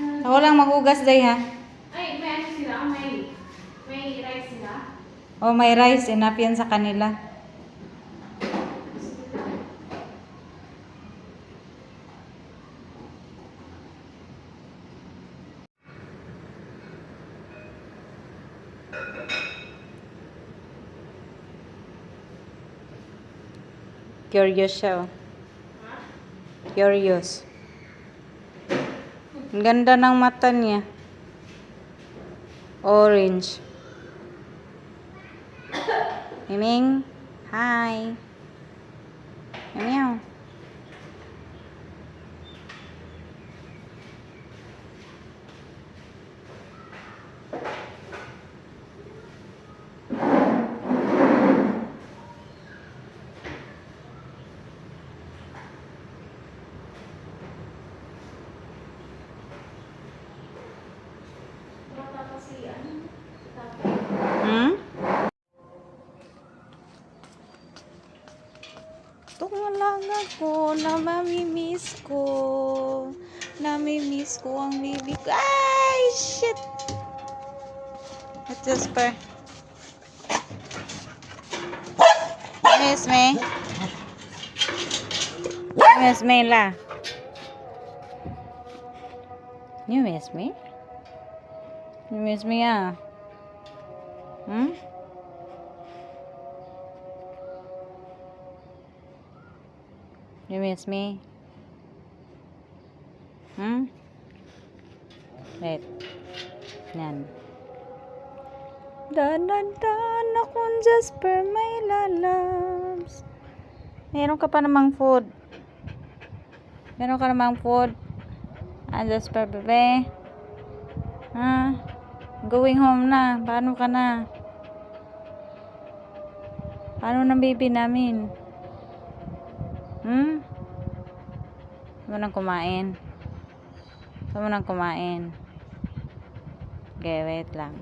Ako lang maghugas day ha. Ay, may ano sila? May rice sila? Oh, may rice. Enough yan sa kanila. Curious siya, oh. Curious. Ang ganda ng mata niya. Orange. Miming. Hi. Meow. Hmm? Itong alaga ko na mamimiss ko. Namimiss ko ang baby ko. Ay, shit! It's Jasper. You miss me? You miss me, la? You miss me? You miss me, ah? Hmm? You miss me? Hmm? Wait. Yan. Dan akong Jasper, may lalabs. Meron ka pa namang food. Meron ka namang food. Ah, Jasper, bebe. Ha? Going home na. Paano ka na? Paano ng baby namin? Hmm? Gusto mo nang kumain? Gusto mo nang kumain? Okay, wait lang.